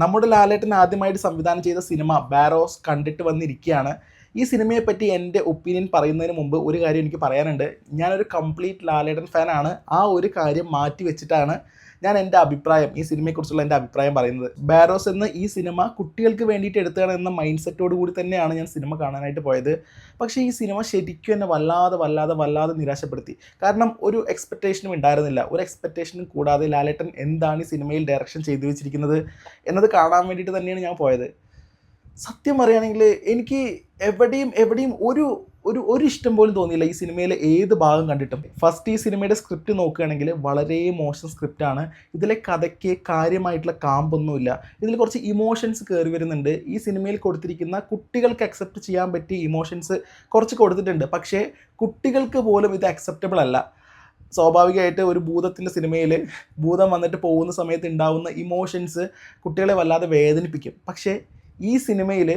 നമ്മുടെ ലാലേട്ടൻ ആദ്യമായിട്ട് സംവിധാനം ചെയ്ത സിനിമ ബാരോസ് കണ്ടിട്ട് വന്നിരിക്കുകയാണ്. ഈ സിനിമയെപ്പറ്റി എൻ്റെ ഒപ്പീനിയൻ പറയുന്നതിന് മുമ്പ് ഒരു കാര്യം എനിക്ക് പറയാനുണ്ട്. ഞാനൊരു കംപ്ലീറ്റ് ലാലേട്ടൻ ഫാനാണ്. ആ ഒരു കാര്യം മാറ്റി വെച്ചിട്ടാണ് ഞാൻ എൻ്റെ അഭിപ്രായം, ഈ സിനിമയെക്കുറിച്ചുള്ള എൻ്റെ അഭിപ്രായം പറയുന്നത്. ബാരോസ് എന്ന ഈ സിനിമ കുട്ടികൾക്ക് വേണ്ടിയിട്ട് എടുത്തതാണ് എന്ന മൈൻഡ് സെറ്റോട് കൂടി തന്നെയാണ് ഞാൻ സിനിമ കാണാനായിട്ട് പോയത്. പക്ഷേ ഈ സിനിമ ശരിക്കും എന്നെ വല്ലാതെ നിരാശപ്പെടുത്തി. കാരണം ഒരു എക്സ്പെക്റ്റേഷനും ഉണ്ടായിരുന്നില്ല. ഒരു എക്സ്പെക്റ്റേഷനും കൂടാതെ ലാലേട്ടൻ എന്താണ് ഈ സിനിമയിൽ ഡയറക്ഷൻ ചെയ്തു വെച്ചിരിക്കുന്നത് എന്നത് കാണാൻ വേണ്ടിയിട്ട് തന്നെയാണ് ഞാൻ പോയത്. സത്യം പറയുകയാണെങ്കിൽ എനിക്ക് എവിടെയും ഒരു ഇഷ്ടം പോലും തോന്നിയില്ല ഈ സിനിമയിലെ ഏത് ഭാഗം കണ്ടിട്ടും. ഫസ്റ്റ് ഈ സിനിമയുടെ സ്ക്രിപ്റ്റ് നോക്കുകയാണെങ്കിൽ വളരെ മോശം സ്ക്രിപ്റ്റാണ്. ഇതിലെ കഥയ്ക്ക് കാര്യമായിട്ടുള്ള കാമ്പൊന്നുമില്ല. ഇതിൽ കുറച്ച് ഇമോഷൻസ് കയറി വരുന്നുണ്ട്. ഈ സിനിമയിൽ കൊടുത്തിരിക്കുന്ന കുട്ടികൾക്ക് അക്സെപ്റ്റ് ചെയ്യാൻ പറ്റിയ ഇമോഷൻസ് കുറച്ച് കൊടുത്തിട്ടുണ്ട്. പക്ഷേ കുട്ടികൾക്ക് പോലും ഇത് അക്സെപ്റ്റബിൾ അല്ല. സ്വാഭാവികമായിട്ട് ഒരു ഭൂതത്തിൻ്റെ സിനിമയിൽ ഭൂതം വന്നിട്ട് പോകുന്ന സമയത്ത് ഉണ്ടാവുന്ന ഇമോഷൻസ് കുട്ടികളെ വല്ലാതെ വേദനിപ്പിക്കും. പക്ഷേ ഈ സിനിമയിൽ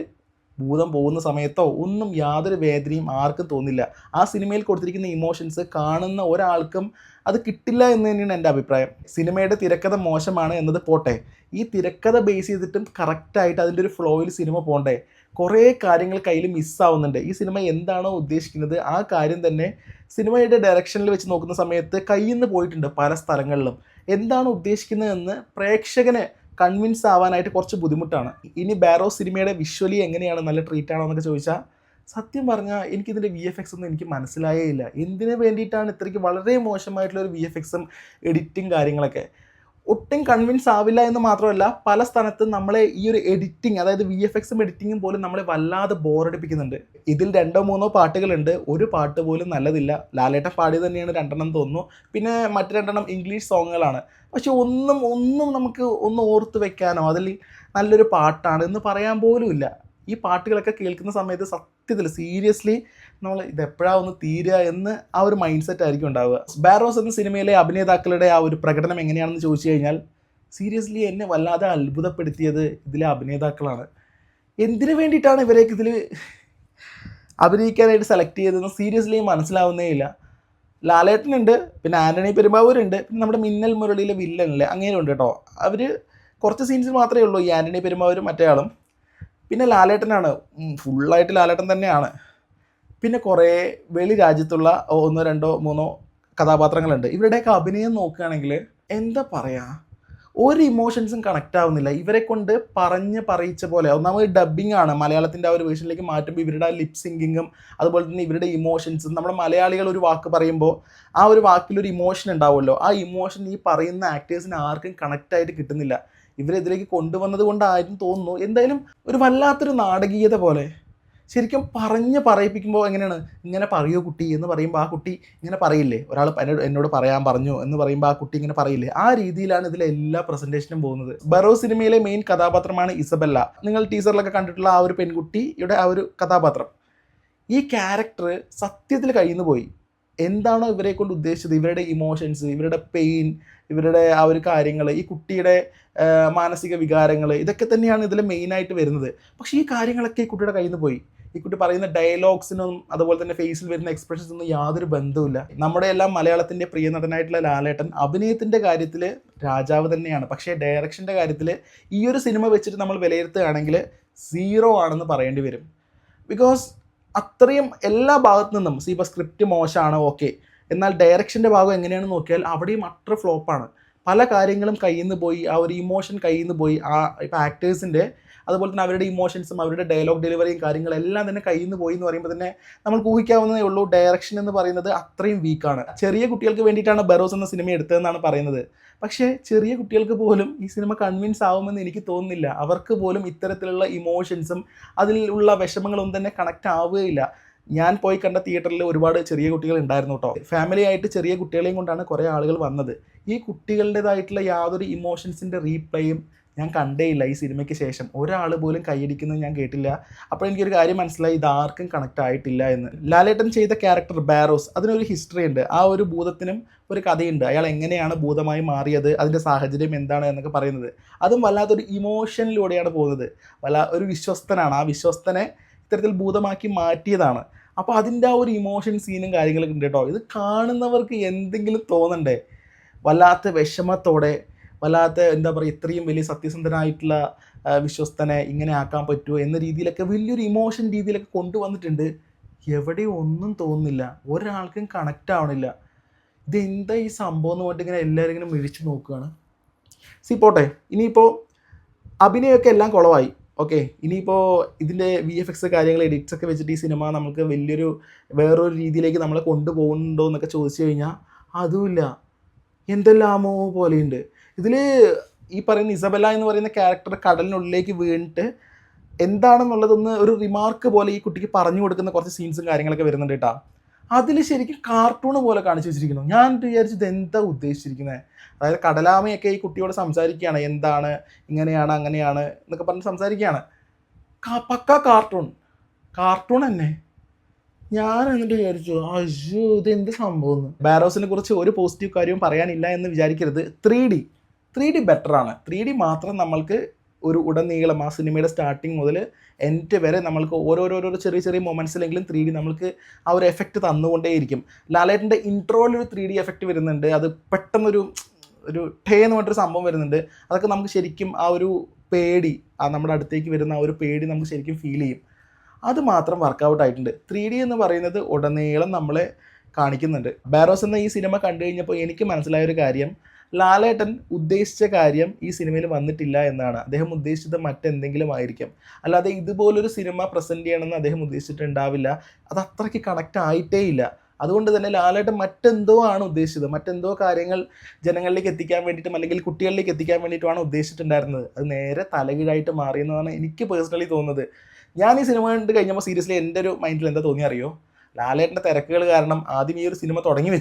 ഭൂതം പോകുന്ന സമയത്തോ ഒന്നും യാതൊരു വേദനയും ആർക്കും തോന്നില്ല. ആ സിനിമയിൽ കൊടുത്തിരിക്കുന്ന ഇമോഷൻസ് കാണുന്ന ഒരാൾക്കും അത് കിട്ടില്ല എന്ന് തന്നെയാണ് എൻ്റെ അഭിപ്രായം. സിനിമയുടെ തിരക്കഥ മോശമാണ് എന്നത് പോട്ടെ, ഈ തിരക്കഥ ബേസ് ചെയ്തിട്ടും കറക്റ്റായിട്ട് അതിൻ്റെ ഒരു ഫ്ലോയിൽ സിനിമ പോകണ്ടേ. കുറേ കാര്യങ്ങൾ കയ്യിൽ മിസ്സാവുന്നുണ്ട്. ഈ സിനിമ എന്താണോ ഉദ്ദേശിക്കുന്നത് ആ കാര്യം തന്നെ സിനിമയുടെ ഡയറക്ഷനിൽ വെച്ച് നോക്കുന്ന സമയത്ത് കയ്യിൽ നിന്ന് പോയിട്ടുണ്ട് പല സ്ഥലങ്ങളിലും. എന്താണ് ഉദ്ദേശിക്കുന്നതെന്ന് പ്രേക്ഷകന് കൺവിൻസ് ആവാനായിട്ട് കുറച്ച് ബുദ്ധിമുട്ടാണ്. ഇനി ബാരോസ് സിനിമയുടെ വിഷ്വലി എങ്ങനെയാണ്, നല്ല ട്രീറ്റ് ആണോ എന്നൊക്കെ ചോദിച്ചാൽ സത്യം പറഞ്ഞാൽ എനിക്കിതിൻ്റെ VFX ഒന്നും എനിക്ക് മനസ്സിലായേ ഇല്ല. എന്തിനു വേണ്ടിയിട്ടാണ് ഇത്രയ്ക്ക് വളരെ മോശമായിട്ടുള്ളൊരു VFXും എഡിറ്റിങ് കാര്യങ്ങളൊക്കെ. ഒട്ടും കൺവിൻസ് ആവില്ല എന്ന് മാത്രമല്ല, പല സ്ഥലത്തും നമ്മളെ ഈ ഒരു എഡിറ്റിംഗ്, അതായത് VFXും എഡിറ്റിങ്ങും പോലും നമ്മളെ വല്ലാതെ ബോറടിപ്പിക്കുന്നുണ്ട്. ഇതിൽ 2-3 പാട്ടുകളുണ്ട്, ഒരു പാട്ട് പോലും നല്ലതില്ല. ലാലേട്ടൻ പാടിയത് തന്നെയാണ് 2 തോന്നുന്നു. പിന്നെ മറ്റ് 2 ഇംഗ്ലീഷ് സോങ്ങുകളാണ്. പക്ഷെ ഒന്നും നമുക്ക് ഒന്ന് ഓർത്ത് വെക്കാനോ അതിൽ നല്ലൊരു പാട്ടാണ് എന്ന് പറയാൻ പോലും ഇല്ല. ഈ പാട്ടുകളൊക്കെ കേൾക്കുന്ന സമയത്ത് സത്യത്തിൽ സീരിയസ്ലി നമ്മൾ ഇതെപ്പോഴാണ് ഒന്ന് തീരുക എന്ന് ആ ഒരു മൈൻഡ് സെറ്റ് ആയിരിക്കും ഉണ്ടാവുക. ബാരോസ് എന്ന സിനിമയിലെ അഭിനേതാക്കളുടെ ആ ഒരു പ്രകടനം എങ്ങനെയാണെന്ന് ചോദിച്ചു കഴിഞ്ഞാൽ സീരിയസ്ലി എന്നെ വല്ലാതെ അത്ഭുതപ്പെടുത്തിയത് ഇതിലെ അഭിനേതാക്കളാണ്. എന്തിനു വേണ്ടിയിട്ടാണ് ഇവരേക്ക് ഇതിൽ അഭിനയിക്കാനായിട്ട് സെലക്ട് ചെയ്തതെന്ന് സീരിയസ്ലി മനസ്സിലാവുന്നേ ഇല്ല. ലാലേട്ടനുണ്ട്, പിന്നെ ആൻ്റണി പെരുമ്പാവൂരുണ്ട്, പിന്നെ നമ്മുടെ മിന്നൽ മുരളിയിലെ വില്ലനില്ലേ അങ്ങനെയുണ്ട് കേട്ടോ. അവർ കുറച്ച് സീൻസിൽ മാത്രമേ ഉള്ളൂ ഈ ആൻ്റണി പെരുമ്പാവൂരും മറ്റേ ആളും. പിന്നെ ലാലേട്ടനാണ്, ഫുള്ളായിട്ട് ലാലേട്ടൻ തന്നെയാണ്. പിന്നെ കുറേ വെളി രാജ്യത്തുള്ള 1, 2, 3 കഥാപാത്രങ്ങളുണ്ട്. ഇവരുടെയൊക്കെ അഭിനയം നോക്കുകയാണെങ്കിൽ എന്താ പറയുക, ഒരു ഇമോഷൻസും കണക്റ്റ് ആവുന്നില്ല. ഇവരെ കൊണ്ട് പറയിച്ച പോലെ. ഒന്നാമത് ഡബ്ബിംഗ് ആണ്, മലയാളത്തിൻ്റെ ആ ഒരു വേർഷനിലേക്ക് മാറ്റുമ്പോൾ ഇവരുടെ ആ ലിപ് സിങ്കിങ്ങും അതുപോലെ തന്നെ ഇവരുടെ ഇമോഷൻസും, നമ്മുടെ മലയാളികൾ ഒരു വാക്ക് പറയുമ്പോൾ ആ ഒരു വാക്കിലൊരു ഇമോഷൻ ഉണ്ടാവുമല്ലോ, ആ ഇമോഷൻ ഈ പറയുന്ന ആക്ടേഴ്സിന് ആർക്കും കണക്റ്റായിട്ട് കിട്ടുന്നില്ല. ഇവരിതിലേക്ക് കൊണ്ടുവന്നത് കൊണ്ടായിരുന്നു തോന്നുന്നു. എന്തായാലും ഒരു വല്ലാത്തൊരു നാടകീയത പോലെ. ശരിക്കും പറയിപ്പിക്കുമ്പോൾ എങ്ങനെയാണ്, ഇങ്ങനെ പറയൂ കുട്ടി എന്ന് പറയുമ്പോൾ ആ കുട്ടി ഇങ്ങനെ പറയില്ലേ, ഒരാൾ എന്നോട് പറയാൻ പറഞ്ഞു എന്ന് പറയുമ്പോൾ ആ കുട്ടി ഇങ്ങനെ പറയില്ലേ, ആ രീതിയിലാണ് ഇതിലെ എല്ലാ പ്രസൻറ്റേഷനും പോകുന്നത്. ബാരോസ് സിനിമയിലെ മെയിൻ കഥാപാത്രമാണ് ഇസബെല്ല. നിങ്ങൾ ടീസറിലൊക്കെ കണ്ടിട്ടുള്ള ആ ഒരു പെൺകുട്ടിയുടെ ആ ഒരു കഥാപാത്രം, ഈ ക്യാരക്ടർ സത്യത്തിൽ കയ്യിൽ പോയി. എന്താണോ ഇവരെ കൊണ്ട് ഉദ്ദേശിച്ചത്, ഇവരുടെ ഇമോഷൻസ്, ഇവരുടെ പെയിൻ, ഇവരുടെ ആ ഒരു കാര്യങ്ങൾ, ഈ കുട്ടിയുടെ മാനസിക വികാരങ്ങൾ, ഇതൊക്കെ തന്നെയാണ് ഇതിൽ മെയിനായിട്ട് വരുന്നത്. പക്ഷേ ഈ കാര്യങ്ങളൊക്കെ ഈ കുട്ടിയുടെ കയ്യിൽ നിന്ന് പോയി. ഈ കുട്ടി പറയുന്ന ഡയലോഗ്സിനും അതുപോലെ തന്നെ ഫേസിൽ വരുന്ന എക്സ്പ്രഷൻസൊന്നും യാതൊരു ബന്ധവുമില്ല. നമ്മുടെ എല്ലാം മലയാളത്തിൻ്റെ പ്രിയ നടനായിട്ടുള്ള ലാലേട്ടൻ അഭിനയത്തിൻ്റെ കാര്യത്തിൽ രാജാവ് തന്നെയാണ്. പക്ഷേ ഡയറക്ഷൻ്റെ കാര്യത്തിൽ ഈ ഒരു സിനിമ വെച്ചിട്ട് നമ്മൾ വിലയിരുത്തുകയാണെങ്കിൽ 0 ആണെന്ന് പറയേണ്ടി വരും. ബിക്കോസ് അത്രയും എല്ലാ ഭാഗത്തു നിന്നും ഇപ്പോൾ സ്ക്രിപ്റ്റ് മോശമാണ്, ഓക്കെ, എന്നാൽ ഡയറക്ഷൻ്റെ ഭാഗം എങ്ങനെയാണെന്ന് നോക്കിയാൽ അവിടെയും അത്ര ഫ്ലോപ്പാണ്. പല കാര്യങ്ങളും കയ്യിൽ നിന്ന് പോയി, ആ ഒരു ഇമോഷൻ കയ്യിൽ നിന്ന് പോയി. ഇപ്പോൾ ആക്ടേഴ്സിൻ്റെ അതുപോലെ തന്നെ അവരുടെ ഇമോഷൻസും അവരുടെ ഡയലോഗ് ഡെലിവറിയും കാര്യങ്ങളെല്ലാം തന്നെ കയ്യിൽ നിന്ന് പോയി എന്ന് പറയുമ്പോൾ തന്നെ നമുക്ക് ഊഹിക്കാവുന്നതേ ഉള്ളൂ. ഡയറക്ഷൻ എന്ന് പറയുന്നത് അത്രയും വീക്കാണ്. ചെറിയ കുട്ടികൾക്ക് വേണ്ടിയിട്ടാണ് ബാരോസ് എന്ന സിനിമ എടുത്തതെന്നാണ് പറയുന്നത്. പക്ഷേ ചെറിയ കുട്ടികൾക്ക് പോലും ഈ സിനിമ കൺവിൻസ് ആവുമെന്ന് എനിക്ക് തോന്നുന്നില്ല. അവർക്ക് പോലും ഇത്തരത്തിലുള്ള ഇമോഷൻസും അതിലുള്ള വിഷമങ്ങളൊന്നും തന്നെ കണക്റ്റ് ആവുകയില്ല. ഞാൻ പോയി കണ്ട തിയേറ്ററിൽ ഒരുപാട് ചെറിയ കുട്ടികൾ ഉണ്ടായിരുന്നു കേട്ടോ. ഫാമിലി ആയിട്ട് ചെറിയ കുട്ടികളെയും കൊണ്ടാണ് കുറേ ആളുകൾ വന്നത്. ഈ കുട്ടികളുടേതായിട്ടുള്ള യാതൊരു ഇമോഷൻസിൻ്റെ റീപ്ലേയും ഞാൻ കണ്ടേയില്ല ഈ സിനിമയ്ക്ക് ശേഷം. ഒരാൾ പോലും കൈയടിക്കുന്നത് ഞാൻ കേട്ടില്ല. അപ്പോൾ എനിക്കൊരു കാര്യം മനസ്സിലായി, ഇതാർക്കും കണക്റ്റ് ആയിട്ടില്ല എന്ന്. ലാലേട്ടൻ ചെയ്ത ക്യാരക്ടർ ബാരോസ്, അതിനൊരു ഹിസ്റ്ററി ഉണ്ട്. ആ ഒരു ഭൂതത്തിനും ഒരു കഥയുണ്ട്. അയാൾ എങ്ങനെയാണ് ഭൂതമായി മാറിയത്, അതിൻ്റെ സാഹചര്യം എന്താണ് എന്നൊക്കെ പറയുന്നത്. അതും വല്ലാത്തൊരു ഇമോഷനിലൂടെയാണ് പോകുന്നത്. ഒരു വിശ്വസ്തനാണ്, ആ വിശ്വസ്തനെ ഇത്തരത്തിൽ ഭൂതമാക്കി മാറ്റിയതാണ്. അപ്പോൾ അതിൻ്റെ ആ ഒരു ഇമോഷൻ സീനും കാര്യങ്ങളൊക്കെ ഉണ്ട് കേട്ടോ. ഇത് കാണുന്നവർക്ക് എന്തെങ്കിലും തോന്നണ്ടേ, വല്ലാത്ത വിഷമത്തോടെ, വല്ലാത്ത എന്താ പറയുക, ഇത്രയും വലിയ സത്യസന്ധനായിട്ടുള്ള വിശ്വസ്തനെ ഇങ്ങനെ ആക്കാൻ പറ്റുമോ എന്ന രീതിയിലൊക്കെ വലിയൊരു ഇമോഷൻ രീതിയിലൊക്കെ കൊണ്ടുവന്നിട്ടുണ്ട്. എവിടെയും ഒന്നും തോന്നുന്നില്ല, ഒരാൾക്കും കണക്റ്റ് ആവണില്ല. ഇതെന്താ ഈ സംഭവം എന്ന് പറഞ്ഞിട്ട് ഇങ്ങനെ എല്ലാവരും ഇങ്ങനെ മിഴിച്ച് നോക്കുകയാണ്. പോട്ടെ, ഇനിയിപ്പോൾ അഭിനയമൊക്കെ എല്ലാം കുളമായി. ഓക്കെ, ഇനിയിപ്പോൾ ഇതിൻ്റെ VFX കാര്യങ്ങൾ എഡിറ്റ്സ് ഒക്കെ വെച്ചിട്ട് ഈ സിനിമ നമുക്ക് വലിയൊരു വേറൊരു രീതിയിലേക്ക് നമ്മളെ കൊണ്ടുപോകുന്നുണ്ടോ എന്നൊക്കെ ചോദിച്ചു കഴിഞ്ഞാൽ അതുമില്ല. എന്തെല്ലാമോ പോലെയുണ്ട്. ഇതിൽ ഈ പറയുന്ന ഇസബെല്ല എന്ന് പറയുന്ന ക്യാരക്ടർ കടലിനുള്ളിലേക്ക് വീണിട്ട് എന്താണെന്നുള്ളതൊന്ന് ഒരു റിമാർക്ക് പോലെ ഈ കുട്ടിക്ക് പറഞ്ഞു കൊടുക്കുന്ന കുറച്ച് സീൻസും കാര്യങ്ങളൊക്കെ വരുന്നുണ്ട് കേട്ടോ. അതിൽ ശരിക്കും കാർട്ടൂൺ പോലെ കാണിച്ചു വെച്ചിരിക്കുന്നു. ഞാൻ വിചാരിച്ചത് എന്താ ഉദ്ദേശിച്ചിരിക്കുന്നത്. അതായത് കടലാമയൊക്കെ ഈ കുട്ടിയോട് സംസാരിക്കുകയാണ്, എന്താണ് ഇങ്ങനെയാണ് അങ്ങനെയാണ് എന്നൊക്കെ പറഞ്ഞ് സംസാരിക്കുകയാണ്. പക്ക കാർട്ടൂൺ തന്നെ. ഞാൻ എന്നിട്ട് വിചാരിച്ചു അയ്യോ ഇതെന്ത് സംഭവം എന്ന്. ബാരോസിനെ കുറിച്ച് ഒരു പോസിറ്റീവ് കാര്യവും പറയാനില്ല എന്ന് വിചാരിക്കരുത്. 3D ബെറ്ററാണ്. 3D മാത്രം നമ്മൾക്ക് ഒരു ഉടനീളം ആ സിനിമയുടെ സ്റ്റാർട്ടിങ് മുതൽ എൻഡ് വരെ നമ്മൾക്ക് ഓരോരോരോ ചെറിയ മൊമെൻറ്റ്സിലെങ്കിലും 3D നമ്മൾക്ക് ആ ഒരു എഫക്റ്റ് തന്നുകൊണ്ടേയിരിക്കും. ലാലേട്ടൻ്റെ ഇൻട്രോയിലൊരു 3D എഫക്റ്റ് വരുന്നുണ്ട്. അത് പെട്ടെന്നൊരു ടേ എന്ന് പറഞ്ഞിട്ടൊരു സംഭവം വരുന്നുണ്ട്. അതൊക്കെ നമുക്ക് ശരിക്കും ആ ഒരു പേടി, ആ നമ്മുടെ അടുത്തേക്ക് വരുന്ന ആ ഒരു പേടി നമുക്ക് ശരിക്കും ഫീൽ ചെയ്യും. അത് മാത്രം വർക്കൗട്ട് ആയിട്ടുണ്ട്. 3D എന്ന് പറയുന്നത് ഉടനീളം നമ്മളെ കാണിക്കുന്നുണ്ട്. ബാരോസ് എന്ന ഈ സിനിമ കണ്ടു കഴിഞ്ഞപ്പോൾ എനിക്ക് മനസ്സിലായൊരു കാര്യം, ലാലേട്ടൻ ഉദ്ദേശിച്ച കാര്യം ഈ സിനിമയിൽ വന്നിട്ടില്ല എന്നാണ്. അദ്ദേഹം ഉദ്ദേശിച്ചത് മറ്റെന്തെങ്കിലും ആയിരിക്കും. അല്ലാതെ ഇതുപോലൊരു സിനിമ പ്രസൻറ്റ് ചെയ്യണമെന്ന് അദ്ദേഹം ഉദ്ദേശിച്ചിട്ടുണ്ടാവില്ല. അത് അത്രയ്ക്ക് കണക്റ്റ് ആയിട്ടേ ഇല്ല. അതുകൊണ്ട് തന്നെ ലാലേട്ടൻ മറ്റെന്തോ ആണ് ഉദ്ദേശിച്ചത്. മറ്റെന്തോ കാര്യങ്ങൾ ജനങ്ങളിലേക്ക് എത്തിക്കാൻ വേണ്ടിയിട്ടും അല്ലെങ്കിൽ കുട്ടികളിലേക്ക് എത്തിക്കാൻ വേണ്ടിയിട്ടുമാണ് ഉദ്ദേശിച്ചിട്ടുണ്ടായിരുന്നത്. അത് നേരെ തലകീഴായിട്ട് മാറിയെന്നാണ് എനിക്ക് പേഴ്സണലി തോന്നുന്നത്. ഞാൻ ഈ സിനിമ കണ്ട് കഴിഞ്ഞപ്പോൾ സീരിയസ്ലി എൻ്റെ ഒരു മൈൻഡിൽ എന്താ തോന്നിയറിയോ, ലാലേട്ടൻ്റെ തിരക്കുകൾ കാരണം ആദ്യം ഈ ഒരു സിനിമ തുടങ്ങി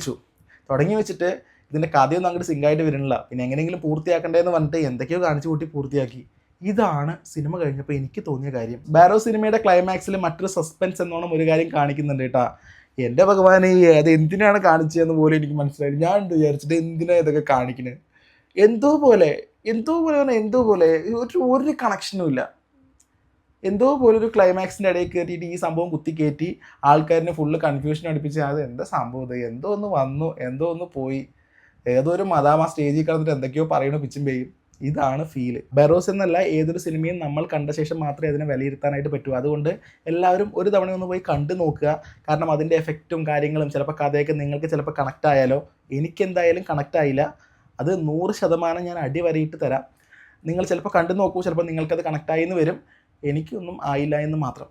വെച്ചിട്ട് ഇതിൻ്റെ കഥയൊന്നും അങ്ങോട്ട് സിങ്കായിട്ട് വരുന്നില്ല. പിന്നെ എങ്ങനെയെങ്കിലും പൂർത്തിയാക്കണ്ടേന്ന് പറഞ്ഞിട്ട് എന്തൊക്കെയോ കാണിച്ചു കൂട്ടി പൂർത്തിയാക്കി. ഇതാണ് സിനിമ കഴിഞ്ഞപ്പോൾ എനിക്ക് തോന്നിയ കാര്യം. ബാരോ സിനിമയുടെ ക്ലൈമാക്സിൽ മറ്റൊരു സസ്പെൻസ് എന്നോണം ഒരു കാര്യം കാണിക്കുന്നുണ്ട് കേട്ടോ. എൻ്റെ ഭഗവാനെ, അത് എന്തിനാണ് കാണിച്ചതെന്ന് പോലും എനിക്ക് മനസ്സിലായി. ഞാൻ വിചാരിച്ചിട്ട് എന്തിനാണ് ഇതൊക്കെ കാണിക്കുന്നത്. എന്തോ പോലെ ഒരു കണക്ഷനും ഇല്ല. എന്തോ പോലെ ഒരു ക്ലൈമാക്സിൻ്റെ ഇടയിൽ കയറ്റിയിട്ട് ഈ സംഭവം കുത്തിക്കയറ്റി ആൾക്കാരിനെ ഫുള്ള് കൺഫ്യൂഷൻ അടുപ്പിച്ച് അത് എന്താ സംഭവം, ഇത് എന്തോ ഒന്ന് വന്നു എന്തോ ഒന്ന് പോയി, ഏതോ ഒരു മദാമ സ്റ്റേജിൽ കിടന്നിട്ട് എന്തൊക്കെയോ പറയണ പിച്ചും പേയും. ഇതാണ് ഫീല്. ബെറോസ് എന്നല്ല, ഏതൊരു സിനിമയും നമ്മൾ കണ്ട ശേഷം മാത്രമേ അതിനെ വിലയിരുത്താനായിട്ട് പറ്റൂ. അതുകൊണ്ട് എല്ലാവരും ഒരു തവണ ഒന്ന് പോയി കണ്ടു നോക്കുക. കാരണം അതിൻ്റെ എഫക്റ്റും കാര്യങ്ങളും ചിലപ്പോൾ കഥയൊക്കെ നിങ്ങൾക്ക് ചിലപ്പോൾ കണക്റ്റ് ആയാലോ. എനിക്കെന്തായാലും കണക്റ്റ് ആയില്ല. അത് 100% ഞാൻ അടിവരയിട്ട് തരാം. നിങ്ങൾ ചിലപ്പോൾ കണ്ടു നോക്കൂ, ചിലപ്പോൾ നിങ്ങൾക്കത് കണക്റ്റായി എന്ന് വരും. എനിക്കൊന്നും ആയില്ല എന്ന് മാത്രം.